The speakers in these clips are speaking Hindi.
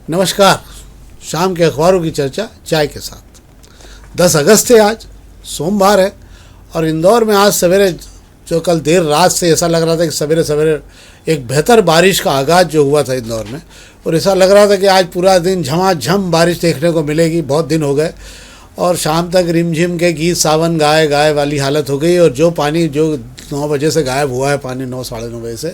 नमस्कार। शाम के अखबारों की चर्चा चाय के साथ। 10 अगस्त है, आज सोमवार है और इंदौर में आज सवेरे जो कल देर रात से ऐसा लग रहा था कि सवेरे सवेरे एक बेहतर बारिश का आगाज़ जो हुआ था इंदौर में, और ऐसा लग रहा था कि आज पूरा दिन झमाझम बारिश देखने को मिलेगी। बहुत दिन हो गए और शाम तक रिमझिम के गीत सावन गाए गाए वाली हालत हो गई। और जो पानी जो 9 बजे से गायब हुआ है, पानी 9 साढ़े 9 बजे से,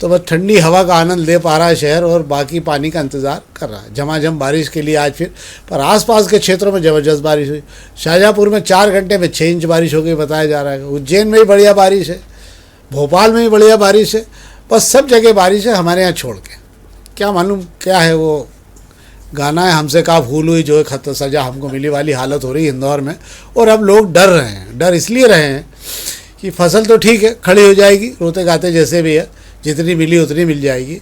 तो बस ठंडी हवा का आनंद ले पा रहा है शहर और बाकी पानी का इंतज़ार कर रहा है झमाझम बारिश के लिए आज फिर। पर आसपास के क्षेत्रों में ज़बरदस्त बारिश हुई। शाहजहाँपुर में 4 घंटे में 6 इंच बारिश हो गई बताया जा रहा है। उज्जैन में भी बढ़िया बारिश है, भोपाल में भी बढ़िया बारिश है। बस सब जगह बारिश है हमारे यहाँ छोड़ के। क्या मालूम क्या है वो गाना है, हमसे का भूल हुई जो खत सजा हमको मिली वाली हालत हो रही है इंदौर में। और अब लोग डर रहे हैं। डर इसलिए रहे हैं कि फसल तो ठीक है खड़ी हो जाएगी, रोते गाते जैसे भी है, जितनी मिली उतनी मिल जाएगी।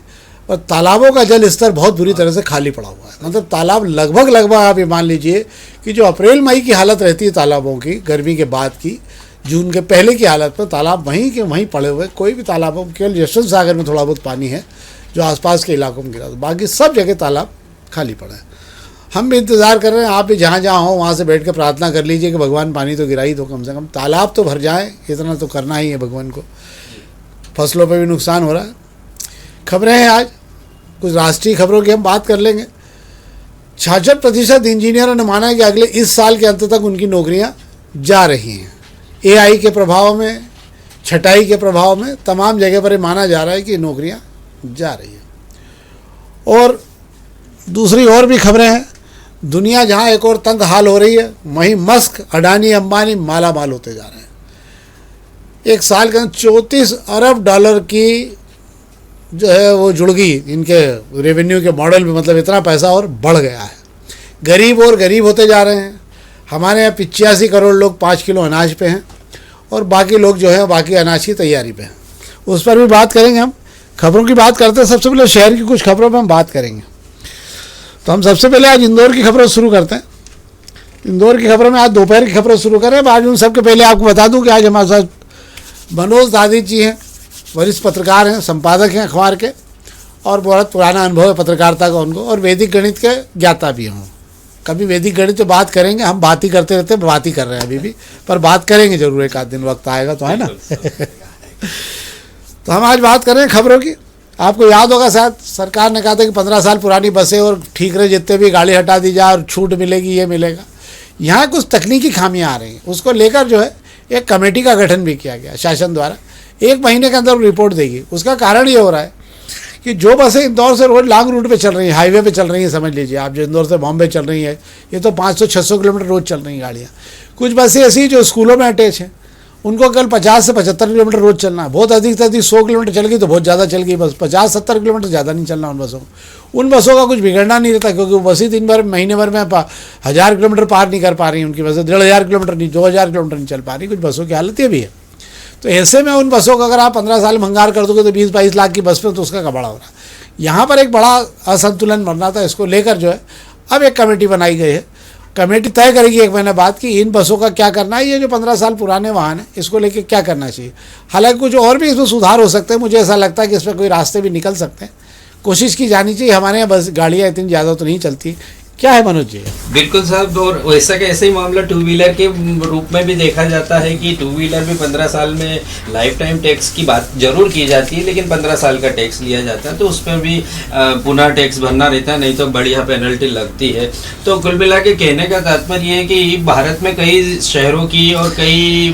और तालाबों का जल स्तर बहुत बुरी तरह से खाली पड़ा हुआ है। मतलब तालाब लगभग आप ये मान लीजिए कि जो अप्रैल मई की हालत रहती है तालाबों की, गर्मी के बाद की, जून के पहले की हालत पर तालाब वहीं के वहीं पड़े हुए। कोई भी तालाबों, केवल यशवंत सागर में थोड़ा बहुत पानी है जो आसपास के इलाकों में गिरा, बाकी सब जगह तालाब खाली पड़ा है। हम भी इंतज़ार कर रहे हैं, आप भी जहाँ जहाँ हो वहाँ से बैठ कर प्रार्थना कर लीजिए कि भगवान पानी तो गिरा ही दो, कम से कम तालाब तो भर जाए, इतना तो करना ही है भगवान को। फसलों पर भी नुकसान हो रहा है। खबरें हैं आज, कुछ राष्ट्रीय खबरों की हम बात कर लेंगे। 66% इंजीनियरों ने माना है कि अगले इस साल के अंत तक उनकी नौकरियां जा रही हैं। एआई के प्रभाव में, छटाई के प्रभाव में तमाम जगह पर माना जा रहा है कि नौकरियां जा रही हैं। और दूसरी और भी खबरें हैं। दुनिया जहां एक और तंग हाल हो रही है, वहीं मस्क, अडानी, अंबानी माला माल होते जा रहे हैं। एक साल के अंदर 34 अरब डॉलर की जो है वो जुड़ गई इनके रेवेन्यू के मॉडल में। मतलब इतना पैसा और बढ़ गया है। गरीब और गरीब होते जा रहे हैं। हमारे यहाँ 85 करोड़ लोग 5 किलो अनाज पे हैं और बाकी लोग जो है बाकी अनाज की तैयारी पे हैं। उस पर भी बात करेंगे हम। खबरों की बात करते हैं, सबसे पहले शहर की कुछ खबरों पर हम बात करेंगे। तो हम सबसे पहले आज इंदौर की खबरों शुरू करते हैं। इंदौर की खबरों में आज दोपहर की खबरें शुरू करें। आज उन सबके पहले आपको बता दूँ कि आज हमारे साथ मनोज दादी जी हैं, वरिष्ठ पत्रकार हैं, संपादक हैं अखबार के, और बहुत पुराना अनुभव है पत्रकारिता का उनको, और वैदिक गणित के ज्ञाता भी हों। कभी वैदिक गणित तो बात करेंगे, हम बात ही करते रहते हैं, बात ही कर रहे हैं अभी भी, पर बात करेंगे जरूर, एक आध दिन वक्त आएगा तो, है ना। तो हम आज बात कर रहे हैं खबरों की। आपको याद होगा शायद सरकार ने कहा था कि 15 साल पुरानी बसें और ठीक रहे जितने भी गाड़ी हटा दी जाए और छूट मिलेगी, ये मिलेगा। यहाँ कुछ तकनीकी खामियाँ आ रही हैं, उसको लेकर जो है एक कमेटी का गठन भी किया गया शासन द्वारा। 1 महीने के अंदर रिपोर्ट देगी। उसका कारण ये हो रहा है कि जो बसें इंदौर से रोज लॉन्ग रूट पे चल रही हैं, हाईवे पे चल रही हैं, समझ लीजिए आप, जो इंदौर से बॉम्बे चल रही है, ये तो 500-600 किलोमीटर रोज चल रही हैं गाड़ियाँ। कुछ बसें ऐसी जो स्कूलों में अटैच हैं, उनको कल 50 से 75 किलोमीटर रोज चलना है। बहुत अधिक से अधिक 100 किलोमीटर चल गई तो बहुत ज़्यादा चल गई, बस 50-70 किलोमीटर ज़्यादा नहीं चलना उन बसों को। उन बसों का कुछ बिगड़ना नहीं रहता, क्योंकि वो बसें दिन भर महीने भर में 1000 किलोमीटर पार नहीं कर पा रही। उनकी बसें 1500 किलोमीटर नहीं, 2000 किलोमीटर नहीं चल पा रही। कुछ बसों की हालत ये भी है। तो ऐसे में उन बसों का अगर आप 15 साल में भंगार कर दोगे तो 20-22 लाख की बस पे, तो उसका का बड़ा हो रहा है। यहाँ पर एक बड़ा असंतुलन बनना था। इसको लेकर जो है अब एक कमेटी बनाई गई है। कमेटी तय करेगी 1 महीने बाद कि इन बसों का क्या करना है। ये जो 15 साल पुराने वाहन है, इसको लेकर क्या करना चाहिए। हालांकि कुछ और भी इसमें सुधार हो सकते हैं। मुझे ऐसा लगता है कि इसमें कोई रास्ते भी निकल सकते हैं, कोशिश की जानी चाहिए। हमारे यहाँ बस गाड़ियाँ इतनी ज़्यादा तो नहीं चलती। क्या है मनोज जी? बिल्कुल साहब, और वैसा का ऐसे ही मामला 2 व्हीलर के रूप में भी देखा जाता है कि 2 व्हीलर में 15 साल में लाइफ टाइम टैक्स की बात जरूर की जाती है, लेकिन 15 साल का टैक्स लिया जाता है, तो उस पर भी पुनः टैक्स भरना रहता है, नहीं तो बढ़िया पेनल्टी लगती है। तो कुल मिला के कहने का तात्पर्य ये है कि भारत में कई शहरों की और कई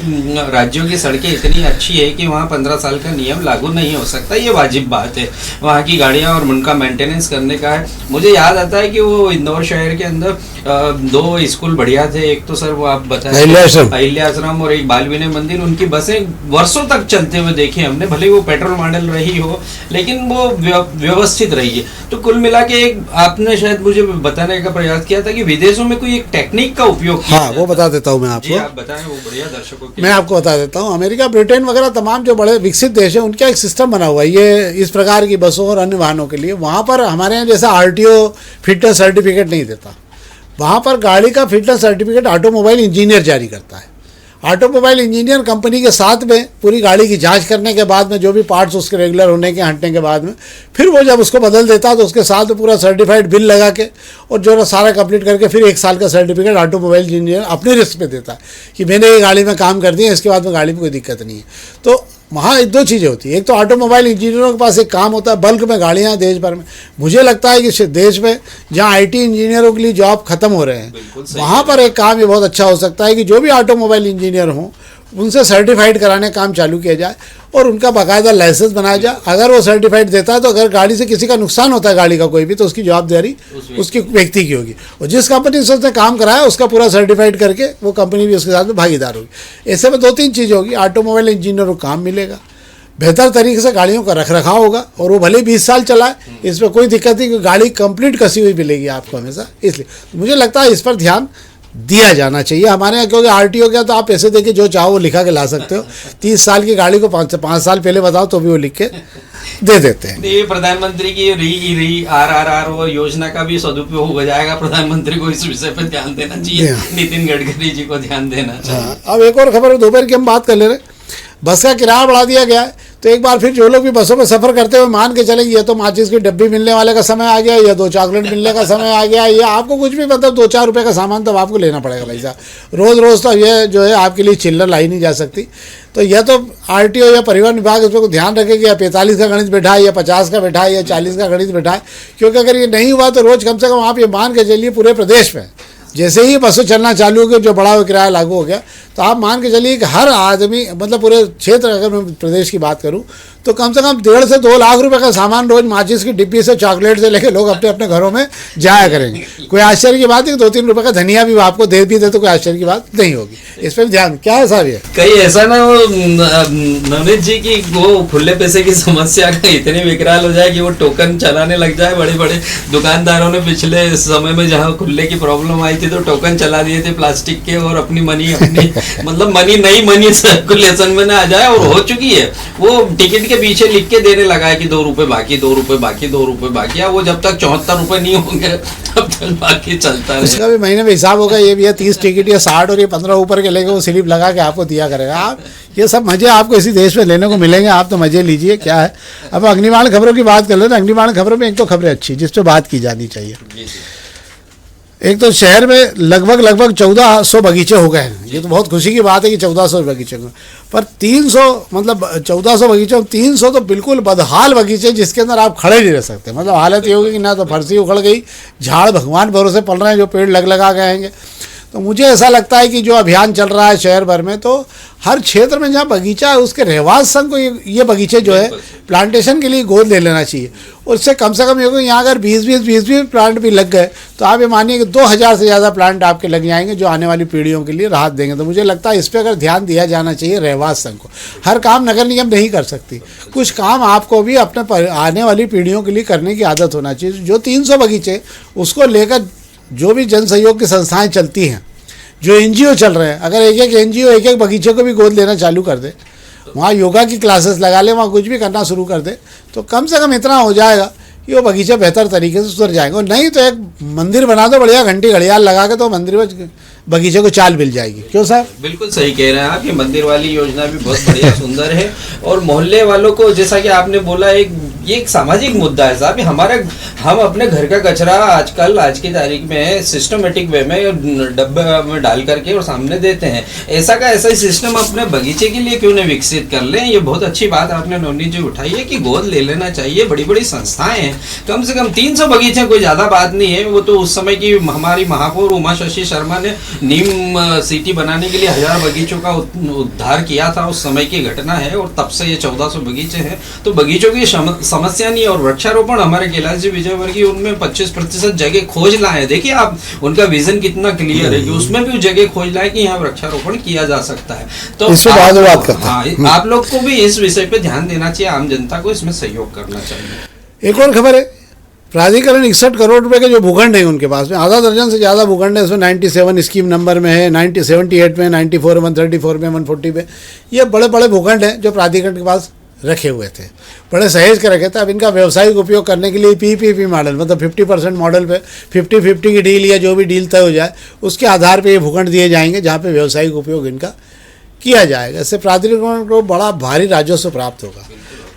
राज्यों की सड़कें इतनी अच्छी है कि वहाँ 15 साल का नियम लागू नहीं हो सकता। ये वाजिब बात है वहाँ की गाड़ियाँ और उनका मेंटेनेंस करने का है। मुझे याद आता है कि वो इंदौर शहर के अंदर 2 स्कूल बढ़िया थे। एक तो सर वो आप बताए अहिल्या आश्रम और एक बाल विनय मंदिर। उनकी बसें वर्षों तक चलते हुए देखे हमने, भले वो पेट्रोल मॉडल रही हो, लेकिन वो व्यवस्थित रही है। तो कुल मिला के एक आपने शायद मुझे बताने का प्रयास किया था कि विदेशों में कोई एक टेक्निक का उपयोग किया। हाँ, वो बता देता हूँ मैं आपको। आप बताएं, वो बढ़िया दर्शकों के मैं आपको बता देता हूँ। अमेरिका, ब्रिटेन वगैरह तमाम जो बड़े विकसित देश हैं, उनका एक सिस्टम बना हुआ है ये इस प्रकार की बसों और अन्य वाहनों के लिए। वहाँ पर हमारे यहाँ जैसा RTO फिटनेस सर्टिफिकेट नहीं देता। वहाँ पर गाड़ी का फिटनेस सर्टिफिकेट ऑटोमोबाइल इंजीनियर जारी करता है। ऑटोमोबाइल इंजीनियर कंपनी के साथ में पूरी गाड़ी की जांच करने के बाद में जो भी पार्ट्स उसके रेगुलर होने के हटने के बाद में फिर वो जब उसको बदल देता है तो उसके साथ में पूरा सर्टिफाइड बिल लगा के और जो सारा कंप्लीट करके फिर 1 साल का सर्टिफिकेट ऑटोमोबाइल इंजीनियर अपने रिस्क पे देता है कि मैंने ये गाड़ी में काम कर दिया, इसके बाद में गाड़ी में कोई दिक्कत नहीं है। तो वहाँ 2 चीज़ें होती हैं, एक तो ऑटोमोबाइल इंजीनियरों के पास एक काम होता है, बल्क में गाड़ियाँ देश भर में। मुझे लगता है कि देश में जहाँ आईटी इंजीनियरों के लिए जॉब खत्म हो रहे हैं वहाँ पर एक काम ये बहुत अच्छा हो सकता है कि जो भी ऑटोमोबाइल इंजीनियर हों उनसे सर्टिफाइड कराने का काम चालू किया जाए और उनका बाकायदा लाइसेंस बनाया जाए। अगर वो सर्टिफाइड देता है तो अगर गाड़ी से किसी का नुकसान होता है गाड़ी का कोई भी, तो उसकी जवाबदारी उसकी व्यक्ति की होगी और जिस कंपनी से उसने काम कराया उसका पूरा सर्टिफाइड करके वो कंपनी भी उसके साथ में भागीदार होगी। ऐसे में 2-3 चीज़ होगी, ऑटोमोबाइल इंजीनियरों को काम मिलेगा, बेहतर तरीके से गाड़ियों का रखरखाव होगा और वो भले 20 साल चलाए, इसमें कोई दिक्कत नहीं कि गाड़ी कंप्लीट कसी हुई मिलेगी आपको हमेशा। इसलिए मुझे लगता है इस पर ध्यान दिया जाना चाहिए हमारे यहाँ, क्योंकि आरटीओ क्या तो आप पैसे देके जो चाहो वो लिखा के ला सकते हो। 30 साल की गाड़ी को 5 साल पहले बताओ तो भी वो लिख के दे देते हैं। ये प्रधानमंत्री की री RRR वो योजना का भी सदुपयोग हो जाएगा। प्रधानमंत्री को इस विषय पर ध्यान देना चाहिए, नितिन गडकरी जी को ध्यान देना चाहिए। अब एक और खबर दोपहर की हम बात कर ले रहे, बस का किराया बढ़ा दिया गया है। तो एक बार फिर जो लोग भी बसों में सफ़र करते हुए मान के चलेंगे ये तो माचिस की डब्बी मिलने वाले का समय आ गया, या 2 चॉकलेट मिलने का समय आ गया, या आपको कुछ भी मतलब 2-4 रुपये का सामान तो आपको लेना पड़ेगा भाई साहब। रोज़ रोज़ तो ये जो है आपके लिए चिल्लर लाई नहीं जा सकती। तो यह तो आरटीओ या परिवहन विभाग इस पर ध्यान रखे कि या 45 का गणित बैठाए या 50 का बैठाए या 40 का गणित बैठाए, क्योंकि अगर ये नहीं हुआ तो रोज़ कम से कम आप ये मान के चलिए पूरे प्रदेश में जैसे ही बसें चलना चालू हो गई, जो बढ़ा हुआ किराया लागू हो गया, तो आप मान के चलिए कि हर आदमी मतलब पूरे क्षेत्र, अगर मैं प्रदेश की बात करूं तो कम से कम 1.5 से 2 लाख रुपए का सामान रोज माचिस की डिब्बी से चॉकलेट से लेके लोग अपने अपने घरों में जाया करेंगे। कोई आश्चर्य की बात नहीं, 2-3 रुपए का धनिया भी आपको दे भी दे तो कोई आश्चर्य की बात नहीं होगी। इस पर ध्यान क्या है साहब, ये कहीं ऐसा ना हो नवनीत जी की वो खुले पैसे की समस्या का इतनी विकराल हो जाए कि वो टोकन चलाने लग जाए। बड़े बड़े दुकानदारों ने पिछले समय में जहाँ खुले की प्रॉब्लम आई थी तो टोकन चला दिए थे प्लास्टिक के, और अपनी मनी मतलब नई मनी सर्कुलेशन में ना आ जाए। और हो चुकी है, वो टिकट के पीछे लिख के देने लगा है कि 2 रुपए बाकी, 2 रुपए बाकी, 2 रुपए बाकी। वो जब तक 74 रुपए नहीं होंगे तब तक बाकी चलता है। उसका भी महीने में हिसाब होगा, ये भी है 30 टिकट या 60 और ये 15 ऊपर के लेके वो स्लिप लगा के आपको दिया करेगा। आप ये सब मजे आपको इसी देश में लेने को मिलेंगे, आप तो मजे लीजिए। क्या है, अब अग्निबाण खबरों की बात कर ले तो अग्निबाण खबरों में एक तो खबरें अच्छी जिस पर बात की जानी चाहिए। एक तो शहर में लगभग 1400 बगीचे हो गए हैं। ये तो बहुत खुशी की बात है कि 1400 बगीचे हो, पर 300 मतलब 1400 बगीचे, 300 तो बिल्कुल बदहाल बगीचे जिसके अंदर आप खड़े नहीं रह सकते। मतलब हालत ये होगी कि ना तो फर्शी उखड़ गई, झाड़ भगवान भरोसे पड़ रहे हैं जो पेड़ लगा गए हैं। तो मुझे ऐसा लगता है कि जो अभियान चल रहा है शहर भर में, तो हर क्षेत्र में जहाँ बगीचा है उसके रहवास संघ को ये बगीचे जो है प्लांटेशन के लिए गोद ले लेना चाहिए। और इससे कम से कम ये होगा, यहाँ अगर 20 प्लांट भी लग गए तो आप ये मानिए कि 2000 से ज़्यादा प्लांट आपके लग जाएंगे जो आने वाली पीढ़ियों के लिए राहत देंगे। तो मुझे लगता है इस पर अगर ध्यान दिया जाना चाहिए रहवास संघ को। हर काम नगर निगम नहीं कर सकती, कुछ काम आपको भी अपने आने वाली पीढ़ियों के लिए करने की आदत होना चाहिए। जो 300 बगीचे उसको लेकर जो भी जन सहयोग की संस्थाएं चलती हैं, जो एनजीओ चल रहे हैं, अगर एक एनजीओ एक बगीचे को भी गोद लेना चालू कर दे, वहाँ योगा की क्लासेस लगा ले, वहाँ कुछ भी करना शुरू कर दे, तो कम से कम इतना हो जाएगा कि वो बगीचे बेहतर तरीके से सुधर जाएंगे। और नहीं तो एक मंदिर बना दो बढ़िया, घंटी घड़ियाल लगा के, तो मंदिर में बगीचे को चाल मिल जाएगी। क्यों साहब? बिल्कुल सही कह रहे हैं आप, ये मंदिर वाली योजना भी बहुत बढ़िया सुंदर है। और मोहल्ले वालों को, जैसा कि आपने बोला, ये एक सामाजिक मुद्दा है साहब। हम अपने घर का कचरा आजकल आज की तारीख में सिस्टमेटिक वे में डब्बे में डाल करके और सामने देते हैं। ऐसा ही सिस्टम अपने बगीचे के लिए क्यों नहीं विकसित कर लें। ये बहुत अच्छी बात आपने नवनीत जी उठाई है कि गोद ले लेना चाहिए। बड़ी बड़ी संस्थाएं हैं, कम से कम 300 बगीचे कोई ज़्यादा बात नहीं है। वो तो उस समय की हमारी महापौर उमा शशि शर्मा ने नीम सिटी बनाने के लिए 1000 बगीचों का उद्धार किया था, उस समय की घटना है। और तब से ये 1400 बगीचे हैं। तो बगीचों की समस्या नहीं है। और वृक्षारोपण हमारे कैलाश जी विजयवर्गीय उनमें 25% जगह खोज लाए। देखिए आप, उनका विजन कितना क्लियर है कि उसमें भी जगह खोज लाए कि यहाँ वृक्षारोपण किया जा सकता है। तो आप लोग को भी इस विषय पे ध्यान देना चाहिए, आम जनता को इसमें सहयोग करना चाहिए। एक और खबर है, प्राधिकरण 61 करोड़ रुपए के जो भूखंड है उनके पास में, आधा दर्जन से ज़्यादा भूखंड है। इसमें 97 स्कीम नंबर में है, 78 में, 94 में, 134 में, 140 में। ये बड़े बड़े भूखंड हैं जो प्राधिकरण के पास रखे हुए थे, बड़े सहेज के रखे थे। अब इनका व्यावसायिक उपयोग करने के लिए PPP मॉडल, मतलब 50% मॉडल पे 50-50 की डील या जो भी डील तय हो जाए उसके आधार पे ये भूखंड दिए जाएंगे जहाँ पे व्यावसायिक उपयोग इनका किया जाएगा। इससे प्राधिकरण को बड़ा भारी राजस्व प्राप्त होगा।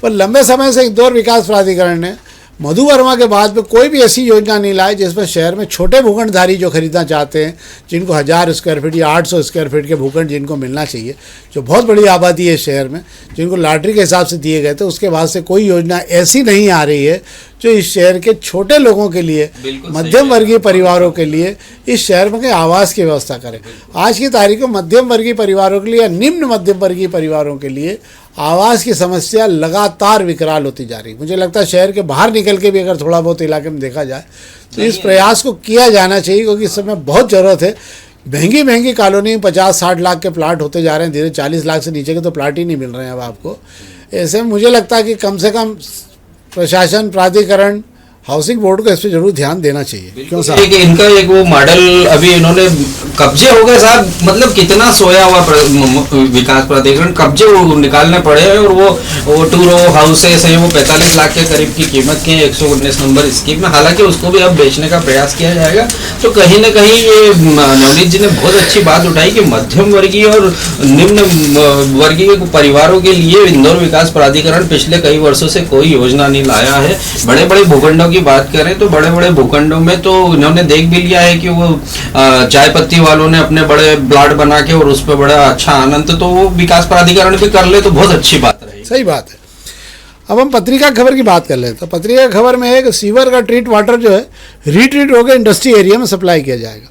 पर लंबे समय से इंदौर विकास प्राधिकरण ने मधु वर्मा के बाद में कोई भी ऐसी योजना नहीं लाई जिसमें शहर में छोटे भूखंडधारी जो खरीदना चाहते हैं, जिनको 1000 स्क्वायर फीट या 800 स्क्वायर फीट के भूखंड जिनको मिलना चाहिए, जो बहुत बड़ी आबादी है शहर में, जिनको लॉटरी के हिसाब से दिए गए थे, उसके बाद से कोई योजना ऐसी नहीं आ रही है जो इस शहर के छोटे लोगों के लिए, मध्यम वर्गीय परिवारों के लिए इस शहर में आवास की व्यवस्था करें। आज की तारीख में मध्यम वर्गीय परिवारों के लिए या निम्न मध्यम वर्गीय परिवारों के लिए आवास की समस्या लगातार विकराल होती जा रही है। मुझे लगता है शहर के बाहर निकल के भी अगर थोड़ा बहुत इलाके में देखा जाए तो इस प्रयास को किया जाना चाहिए, क्योंकि इस समय बहुत ज़रूरत है। महंगी महंगी कॉलोनी में 50-60 लाख के प्लाट होते जा रहे हैं, धीरे 40 लाख से नीचे के तो प्लाट ही नहीं मिल रहे हैं अब आपको। ऐसे में मुझे लगता है कि कम से कम प्रशासन, प्राधिकरण, हाउसिंग बोर्ड को इस पर जरूर ध्यान देना चाहिए। क्यों साहब? इनका एक वो मॉडल अभी इन्होंने कब्जे हो गए साहब, मतलब कितना सोया हुआ विकास प्राधिकरण, कब्जे वो निकालने पड़े हैं। और वो 2 रो हाउसेस हैं, वो 45 लाख के करीब की कीमत के 119 नंबर स्कीम में, हालांकि उसको भी अब बेचने का प्रयास किया जाएगा। तो कहीं ना कहीं ये नवनीत जी ने बहुत अच्छी बात उठाई कि मध्यम वर्गीय और निम्न वर्गीय परिवारों के लिए इंदौर विकास प्राधिकरण पिछले कई वर्षों से कोई योजना नहीं लाया है। बड़े बड़े भूखंडों की बात करें तो बड़े बड़े भूखंडों में तो इन्होंने देख भी लिया है कि वो चाय पत्ती वालों ने अपने बड़े प्लाट बना के और उस पर बड़ा अच्छा आनंद, तो वो विकास प्राधिकरण भी कर ले तो बहुत अच्छी बात रही। सही बात है। अब हम पत्रिका खबर की बात कर लें तो पत्रिका खबर में है कि सीवर का ट्रीट वाटर जो है रीट्रीट होकर इंडस्ट्री एरिया में सप्लाई किया जाएगा।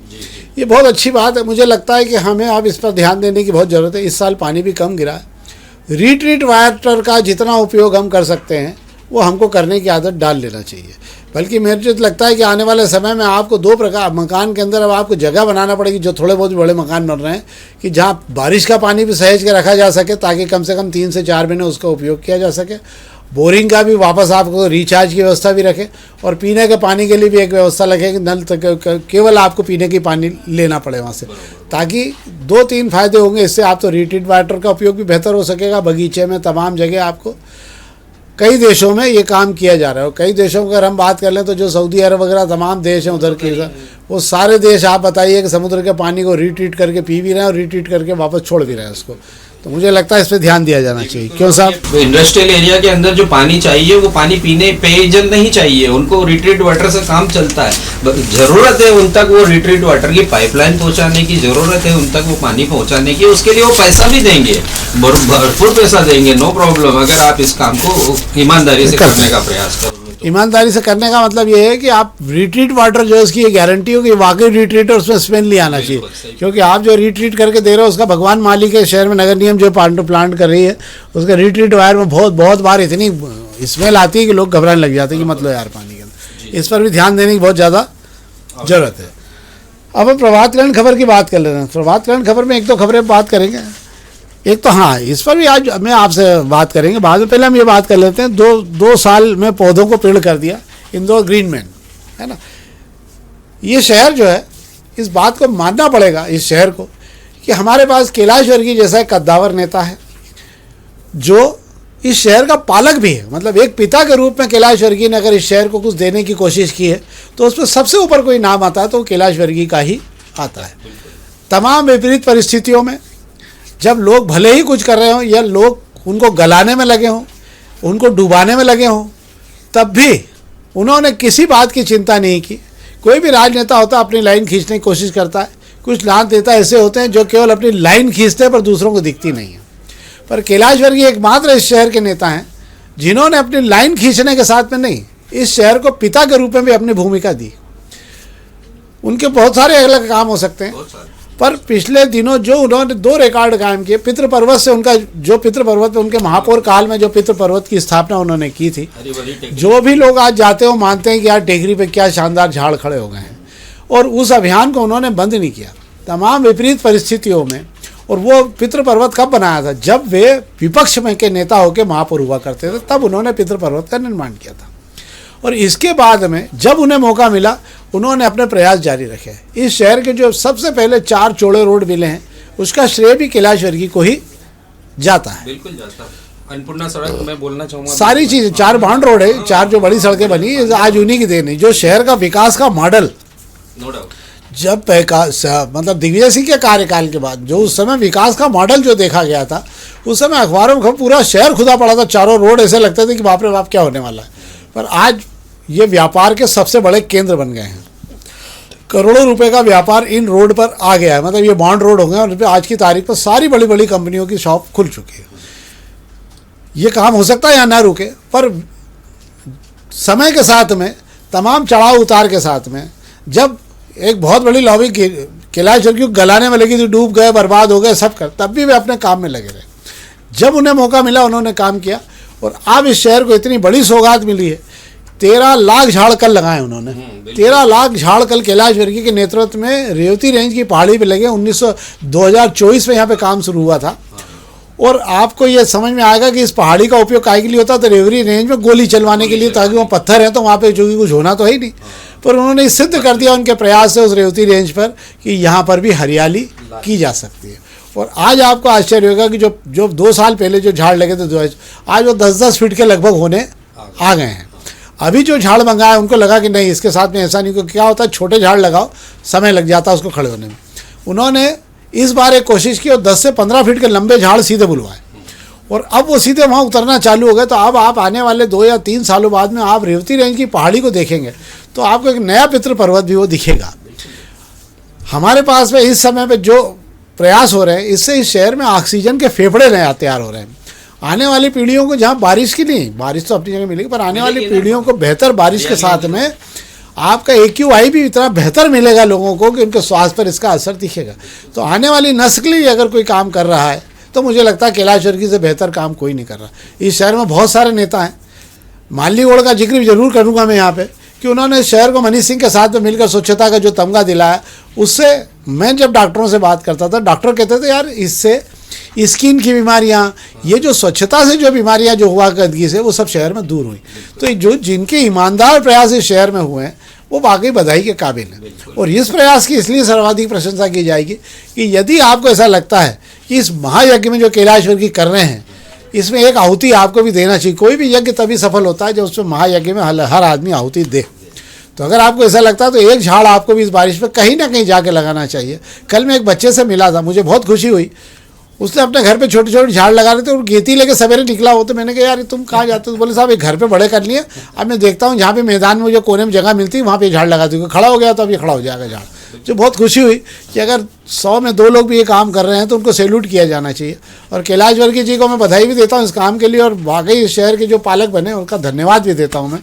ये बहुत अच्छी बात है। मुझे लगता है कि हमें अब इस पर ध्यान देने की बहुत ज़रूरत है। इस साल पानी भी कम गिरा है। रीट्रीट वाटर का जितना उपयोग हम कर सकते हैं वो हमको करने की आदत डाल लेना चाहिए। बल्कि मेरे को लगता है कि आने वाले समय में आपको 2 प्रकार मकान के अंदर अब आपको जगह बनाना पड़ेगी, जो थोड़े बहुत बड़े मकान बन रहे हैं, कि जहाँ बारिश का पानी भी सहेज के रखा जा सके, ताकि कम से कम 3 से 4 महीने उसका उपयोग किया जा सके। बोरिंग का भी वापस आपको रिचार्ज की व्यवस्था भी रखें, और पीने के पानी के लिए भी एक व्यवस्था रखें कि नल तक केवल आपको पीने की पानी लेना पड़े वहाँ से, ताकि 2-3 फायदे होंगे इससे। आप तो रीट्रीट वाटर का उपयोग भी बेहतर हो सकेगा, बगीचे में तमाम जगह आपको। कई देशों में ये काम किया जा रहा है। कई देशों की अगर हम बात कर लें तो जो सऊदी अरब वगैरह तमाम देश हैं उधर के, वो सारे देश आप बताइए कि समुद्र के पानी को रीट्रीट करके पी भी रहे हैं और रीट्रीट करके वापस छोड़ भी रहे हैं उसको। तो मुझे लगता है इस पर ध्यान दिया जाना चाहिए। क्यों साहब? इंडस्ट्रियल एरिया के अंदर जो पानी चाहिए वो पानी पीने पेयजल नहीं चाहिए, उनको रिट्रीट वाटर से काम चलता है। जरूरत है उन तक वो रिट्रीट वाटर की पाइपलाइन पहुंचाने की, जरूरत है उन तक वो पानी पहुंचाने की। उसके लिए वो पैसा भी देंगे, भरपूर पैसा देंगे, नो प्रॉब्लम, अगर आप इस काम को ईमानदारी से करने का प्रयास करो। ईमानदारी से करने का मतलब ये है कि आप रिट्रीट वाटर जो है उसकी ये गारंटी हो कि वाकई रिट्रीट और उसमें स्मेल नहीं आना चाहिए। क्योंकि आप जो रिट्रीट करके दे रहे हो उसका भगवान मालिक है, शहर में नगर निगम जो प्लांट कर रही है उसका रिट्रीट वायर में बहुत बार इतनी स्मेल आती है कि लोग घबराने लग जाते हैं कि मतलब यार पानी के अंदर। इस पर भी ध्यान देने की बहुत ज़्यादा ज़रूरत है। अब हम प्रभात कल्याण खबर की बात कर ले रहे हैं। प्रभात कल्याण खबर में 1-2 खबरें बात करेंगे। एक तो हाँ, इस पर भी आज मैं आपसे बात करेंगे बाद में। पहले हम ये बात कर लेते हैं, 2 साल में पौधों को पेड़ कर दिया इंदौर ग्रीनमैन, है ना। ये शहर जो है, इस बात को मानना पड़ेगा इस शहर को कि हमारे पास कैलाश वर्गीय जैसा एक कद्दावर नेता है जो इस शहर का पालक भी है। मतलब एक पिता के रूप में कैलाश वर्गीय ने अगर इस शहर को कुछ देने की कोशिश की है तो उस पर सबसे ऊपर कोई नाम आता है तो कैलाश वर्गीय का ही आता है। तमाम विपरीत परिस्थितियों में जब लोग भले ही कुछ कर रहे हों या लोग उनको गलाने में लगे हों, उनको डुबाने में लगे हों, तब भी उन्होंने किसी बात की चिंता नहीं की। कोई भी राजनेता होता है अपनी लाइन खींचने की कोशिश करता है। कुछ नेता ऐसे होते हैं जो केवल अपनी लाइन खींचते हैं पर दूसरों को दिखती नहीं है। पर कैलाश वर्गीय एकमात्र इस शहर के नेता हैं जिन्होंने अपनी लाइन खींचने के साथ में नहीं, इस शहर को पिता के रूप में भी अपनी भूमिका दी। उनके बहुत सारे अलग काम हो सकते हैं, पर पिछले दिनों जो उन्होंने 2 रिकॉर्ड कायम किए, पितृ पर्वत से उनका जो पितृ पर्वत पे उनके महापौर काल में जो पितृ पर्वत की स्थापना उन्होंने की थी, जो भी लोग आज जाते हो मानते हैं कि यार टेकरी पे क्या शानदार झाड़ खड़े हो गए हैं। और उस अभियान को उन्होंने बंद नहीं किया तमाम विपरीत परिस्थितियों में। और वो पितृ पर्वत कब बनाया था? जब वे विपक्ष में के नेता होकर महापौर हुआ करते थे, तब उन्होंने पितृ पर्वत का निर्माण किया था। और इसके बाद में जब उन्हें मौका मिला उन्होंने अपने प्रयास जारी रखे। इस शहर के जो सबसे पहले 4 चौड़े रोड मिले हैं उसका श्रेय भी कैलाश वर्गीय को ही जाता है। बिल्कुल जाता है। अन्नपूर्णा सड़क मैं बोलना चाहूँगा, सारी चीज़ें 4 बाउंड रोड है, 4 जो बड़ी सड़कें बनी आज उन्हीं की देन है। जो शहर का विकास का मॉडल, नो डाउट, जब मतलब दिग्विजय सिंह के कार्यकाल के बाद जो उस समय विकास का मॉडल जो देखा गया था, उस समय अखबारों में पूरा शहर खुदा पड़ा था, चारों रोड ऐसे लगते थे कि बाप रे बाप क्या होने वाला है। पर आज ये व्यापार के सबसे बड़े केंद्र बन गए हैं। करोड़ों रुपए का व्यापार इन रोड पर आ गया है, मतलब ये बॉन्ड रोड हो गए और उन पर आज की तारीख पर सारी बड़ी बड़ी कंपनियों की शॉप खुल चुकी है। ये काम हो सकता है या ना रुके, पर समय के साथ में, तमाम चढ़ाव उतार के साथ में, जब एक बहुत बड़ी लॉबी कैलाश विर्क को गलाने में लगी थी, डूब गए, बर्बाद हो गए, सब कर, तब भी वे अपने काम में लगे रहे। जब उन्हें मौका मिला उन्होंने काम किया और अब इस शहर को इतनी बड़ी सौगात मिली है। 13 लाख झाड़ कल लगाए उन्होंने, 13 लाख झाड़ कल कैलाश विर्क के नेतृत्व में रेवती रेंज की पहाड़ी पे लगे। 2024 में यहाँ पे काम शुरू हुआ था। और आपको ये समझ में आएगा कि इस पहाड़ी का उपयोग काहे के लिए होता, तो रेवती रेंज में गोली चलवाने के लिए, ताकि वो पत्थर है तो वहाँ पे जो कि कुछ होना तो है ही नहीं। पर उन्होंने सिद्ध कर दिया उनके प्रयास से उस रेवती रेंज पर कि यहाँ पर भी हरियाली की जा सकती है। और आज आपको आश्चर्य होगा कि जो 2 साल पहले जो झाड़ लगे थे, आज वो 10-10 फीट के लगभग होने आ गए हैं। अभी जो झाड़ मंगाए उनको लगा कि नहीं, इसके साथ में ऐसा नहीं, क्योंकि क्या होता है, छोटे झाड़ लगाओ, समय लग जाता है उसको खड़े होने में। उन्होंने इस बार एक कोशिश की और 10 से 15 फीट के लंबे झाड़ सीधे बुलवाए और अब वो सीधे वहाँ उतरना चालू हो गए। तो अब आप आने वाले 2 या 3 सालों बाद में आप रेवती रेंज की पहाड़ी को देखेंगे तो आपको एक नया पितृ पर्वत भी वो दिखेगा। हमारे पास में इस समय पे जो प्रयास हो रहे हैं, इससे इस शहर में ऑक्सीजन के फेफड़े नए तैयार हो रहे हैं। आने वाली पीढ़ियों को, जहाँ बारिश की नहीं, बारिश तो अपनी जगह मिलेगी, पर आने वाली पीढ़ियों को बेहतर बारिश के साथ में आपका AQI भी इतना बेहतर मिलेगा लोगों को कि उनके स्वास्थ्य पर इसका असर दिखेगा। तो आने वाली नस्ल के लिए अगर कोई काम कर रहा है तो मुझे लगता है कैलाश विर्क से बेहतर काम कोई नहीं कर रहा। इस शहर में बहुत सारे नेता हैं, माली गौड़ का जिक्र भी जरूर करूँगा मैं यहाँ पे, कि उन्होंने शहर को मनीष सिंह के साथ में मिलकर स्वच्छता का जो तमगा दिलाया, उससे मैं जब डॉक्टरों से बात करता था, डॉक्टर कहते थे यार इससे स्किन की बीमारियाँ, ये जो स्वच्छता से जो बीमारियाँ जो हुआ गंदगी से, वो सब शहर में दूर हुई। तो जो जिनके ईमानदार प्रयास इस शहर में हुए हैं वो वाकई बधाई के काबिल है। और इस प्रयास की इसलिए सर्वाधिक प्रशंसा की जाएगी कि यदि आपको ऐसा लगता है कि इस महायज्ञ में जो कैलाश विर्क कर रहे हैं, इसमें एक आहुति आपको भी देना चाहिए। कोई भी यज्ञ तभी सफल होता है जब उसमें महायज्ञ में हर आदमी आहुति दे। तो अगर आपको ऐसा लगता है तो एक झाड़ आपको भी इस बारिश में कहीं ना कहीं जाके लगाना चाहिए। कल मैं एक बच्चे से मिला था, मुझे बहुत खुशी हुई। उसने अपने घर पे छोटे छोटे झाड़ लगा रहे थे और गेती लेके सवेरे निकला हो। तो मैंने कहा यार तुम कहाँ जाते हो? तो बोले साहब एक घर पे बड़े कर लिए, अब मैं देखता हूँ जहाँ पे मैदान में जो कोने में जगह मिलती है वहाँ पे झाड़ लगा दूँगा। खड़ा हो गया तो अब ये खड़ा हो जाएगा झाड़। जो बहुत खुशी हुई कि अगर 100 में 2 लोग भी ये काम कर रहे हैं तो उनको सैल्यूट किया जाना चाहिए। और कैलाश विर्क जी को मैं बधाई भी देता हूँ इस काम के लिए, और वाकई इस शहर के जो पालक बने उनका धन्यवाद भी देता हूँ मैं।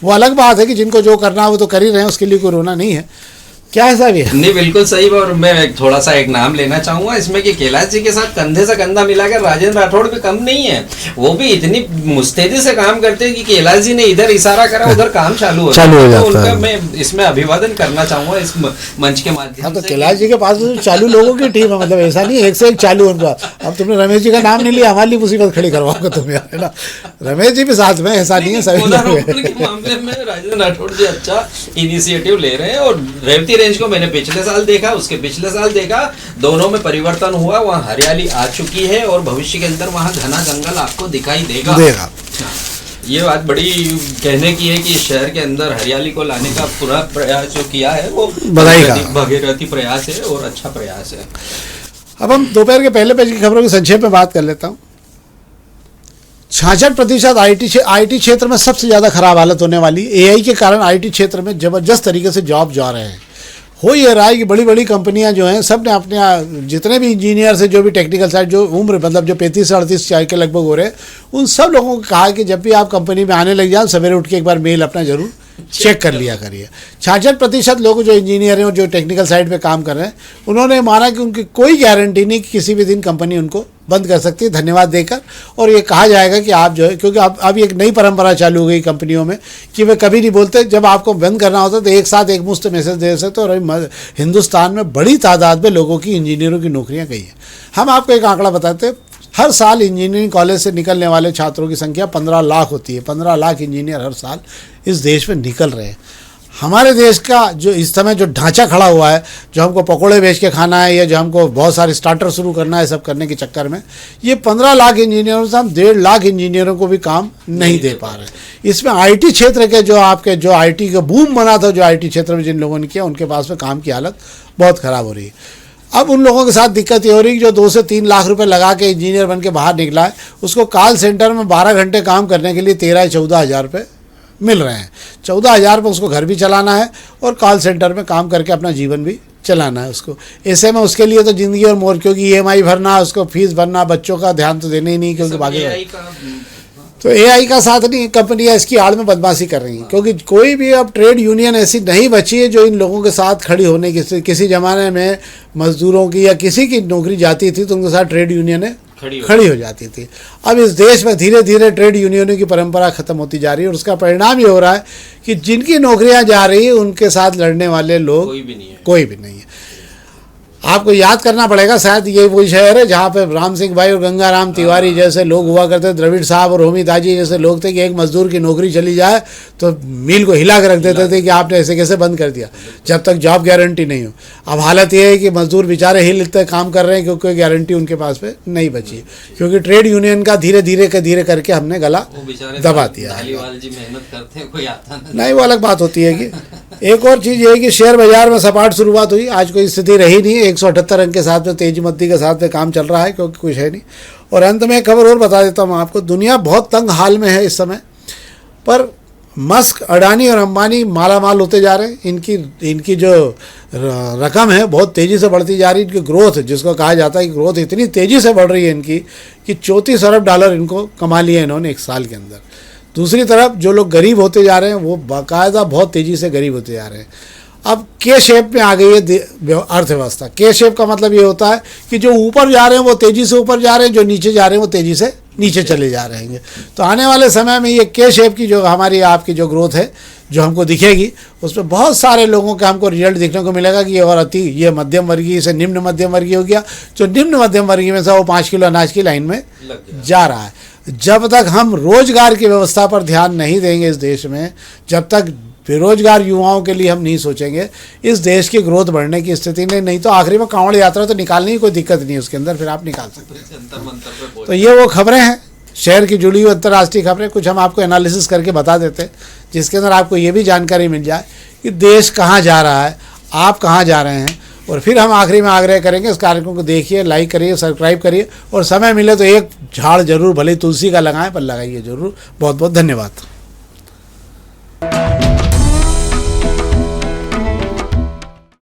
वो अलग बात है कि जिनको जो करना है वो तो कर ही रहे हैं, उसके लिए कोई रोना नहीं है। क्या ऐसा भी है? नहीं, बिल्कुल सही। और मैं थोड़ा सा एक नाम लेना चाहूंगा इसमें कि कैलाश जी के साथ कंधे से कंधा मिलाकर राजेंद्र राठौड़ भी कम नहीं है। वो भी इतनी मुस्तैदी से काम करते हैं कि कैलाश जी ने इधर इशारा करा उधर काम चालू हो जाता है। तो उनका मैं इसमें अभिवादन करना चाहूंगा इस मंच के माध्यम से। तो कैलाश जी के पास तो चालू लोगों की टीम है, मतलब ऐसा नहीं एक से एक चालू उनका। अब तुमने रमेश जी का नाम नहीं लिया, हमारी मुसीबत खड़ी करवाओगे तुम यार, है ना। रमेश जी भी साथ में, ऐसा नहीं है सभी मामले में राजेंद्र राठौड़ जी अच्छा इनिशिएटिव ले रहे हैं। और रेवती रेंज को मैंने पिछले साल देखा, उसके पिछले साल देखा, दोनों में परिवर्तन हुआ। वहाँ हरियाली आ चुकी है और भविष्य के अंदर वहाँ घना जंगल आपको दिखाई देगा। ये बात बड़ी कहने की है कि शहर के अंदर हरियाली को लाने का पूरा प्रयास जो किया है वो भगीरथी प्रयास है और अच्छा प्रयास है। अब हम दोपहर के पहले पेज की खबरों की संक्षेप में बात कर लेता हूँ। 66% IT क्षेत्र में सबसे ज़्यादा खराब हालत होने वाली। AI के कारण IT क्षेत्र में ज़बरदस्त तरीके से जॉब जा रहे हैं। हो ये रहा है कि बड़ी बड़ी कंपनियां जो हैं सब ने अपने जितने भी इंजीनियर से जो भी टेक्निकल साइड जो उम्र मतलब जो 35 से 38 साल के लगभग हो रहे हैं, उन सब लोगों को कहा कि जब भी आप कंपनी में आने लग जाए सवेरे उठ के एक बार मेल अपना जरूर चेक कर लिया करिए। 66% लोग जो इंजीनियर हैं और जो टेक्निकल साइड पे काम कर रहे हैं, उन्होंने माना कि उनकी कोई गारंटी नहीं कि किसी भी दिन कंपनी उनको बंद कर सकती है धन्यवाद देकर। और ये कहा जाएगा कि आप जो है, क्योंकि अब एक नई परंपरा चालू हो गई कंपनियों में कि वे कभी नहीं बोलते, जब आपको बंद करना होता है तो एक साथ एक मुश्त मैसेज दे सकते। और हिंदुस्तान में बड़ी तादाद में लोगों की इंजीनियरों की नौकरियाँ गई हैं। हम आपको एक आंकड़ा बताते हैं, हर साल इंजीनियरिंग कॉलेज से निकलने वाले छात्रों की संख्या 15 लाख होती है। 15 लाख इंजीनियर हर साल इस देश में निकल रहे हैं। हमारे देश का जो इस समय जो ढांचा खड़ा हुआ है, जो हमको पकोड़े बेच के खाना है या जो हमको बहुत सारे स्टार्टर शुरू करना है, सब करने के चक्कर में ये 15 लाख इंजीनियरों से हम 1.5 लाख इंजीनियरों को भी काम नहीं दे पा रहे। इसमें आईटी क्षेत्र के जो आईटी का बूम बना था, जो आईटी क्षेत्र में जिन लोगों ने किया, उनके पास में काम की हालत बहुत ख़राब हो रही है। अब उन लोगों के साथ दिक्कत ये हो रही है कि जो 2 से 3 लाख रुपए लगा के इंजीनियर बन के बाहर निकला है, उसको कॉल सेंटर में 12 घंटे काम करने के लिए 13-14 हज़ार रुपये मिल रहे हैं। 14 हज़ार पर उसको घर भी चलाना है और कॉल सेंटर में काम करके अपना जीवन भी चलाना है उसको। ऐसे में उसके लिए तो ज़िंदगी और मोर, क्योंकि EMI भरना, उसको फीस भरना, बच्चों का ध्यान तो देना ही नहीं, क्योंकि बाकी तो AI का साथ नहीं, कंपनियां इसकी आड़ में बदमाशी कर रही हैं। क्योंकि कोई भी अब ट्रेड यूनियन ऐसी नहीं बची है जो इन लोगों के साथ खड़ी होने की। किसी ज़माने में मजदूरों की या किसी की नौकरी जाती थी तो उनके साथ ट्रेड यूनियनें खड़ी हो जाती थी। अब इस देश में धीरे धीरे ट्रेड यूनियनों की परंपरा ख़त्म होती जा रही है और उसका परिणाम ये हो रहा है कि जिनकी नौकरियां जा रही है उनके साथ लड़ने वाले लोग कोई भी नहीं है। आपको याद करना पड़ेगा, शायद ये वही शहर है जहाँ पे राम सिंह भाई और गंगाराम तिवारी जैसे लोग हुआ करते, द्रविड़ साहब और होमी ताजी जैसे लोग थे कि एक मजदूर की नौकरी चली जाए तो मिल को हिला कर रख देते थे कि आपने ऐसे कैसे बंद कर दिया, जब तक जॉब गारंटी नहीं हो। अब हालत ये है कि मजदूर बेचारे हिल इतने काम कर रहे हैं क्योंकि गारंटी उनके पास पे नहीं बची, क्योंकि ट्रेड यूनियन का धीरे धीरे करके हमने गला दबा दिया। नहीं, वो अलग बात होती है कि एक और चीज़ ये है कि शेयर बाजार में सपाट शुरुआत हुई, आज कोई स्थिति रही नहीं। 178 अंक के साथ में तेजी मद्दी के साथ में काम चल रहा है, क्योंकि कुछ है नहीं। और अंत में एक खबर और बता देता हूँ आपको, दुनिया बहुत तंग हाल में है इस समय, पर मस्क, अडानी और अंबानी माला माल होते जा रहे हैं। इनकी जो रकम है बहुत तेज़ी से बढ़ती जा रही है। इनकी ग्रोथ, जिसको कहा जाता है कि ग्रोथ इतनी तेज़ी से बढ़ रही है इनकी कि $34 अरब इनको कमा लिए इन्होंने 1 साल के अंदर। दूसरी तरफ जो लोग गरीब होते जा रहे हैं वो बाकायदा बहुत तेज़ी से गरीब होते जा रहे हैं। अब के शेप में आ गई है अर्थव्यवस्था। के शेप का मतलब ये होता है कि जो ऊपर जा रहे हैं वो तेज़ी से ऊपर जा रहे हैं, जो नीचे जा रहे हैं वो तेज़ी से नीचे चले जा रहे हैं। तो आने वाले समय में ये के शेप की जो हमारी आपकी जो ग्रोथ है जो हमको दिखेगी, उसमें बहुत सारे लोगों का हमको रिजल्ट देखने को मिलेगा कि ये मध्यम वर्गीय से निम्न मध्यम वर्गीय हो गया। जो निम्न मध्यम वर्गीय में से वो 5 किलो अनाज की लाइन में जा रहा है। जब तक हम रोजगार की व्यवस्था पर ध्यान नहीं देंगे इस देश में, जब तक बेरोजगार युवाओं के लिए हम नहीं सोचेंगे, इस देश की ग्रोथ बढ़ने की स्थिति नहीं तो आखिरी में कांवड़ यात्रा तो निकालने की कोई दिक्कत नहीं है, उसके अंदर फिर आप निकाल सकते हैं। तो ये वो खबरें हैं, शहर की जुड़ी हुई अंतर्राष्ट्रीय खबरें, कुछ हम आपको एनालिसिस करके बता देते हैं, जिसके अंदर आपको ये भी जानकारी मिल जाए कि देश कहाँ जा रहा है, आप कहाँ जा रहे हैं। और फिर हम आखिरी में आग्रह करेंगे, इस कार्यक्रम को देखिए, लाइक करिए, सब्सक्राइब करिए और समय मिले तो एक झाड़ जरूर, भले तुलसी का लगाएं पर लगाइए जरूर। बहुत बहुत धन्यवाद।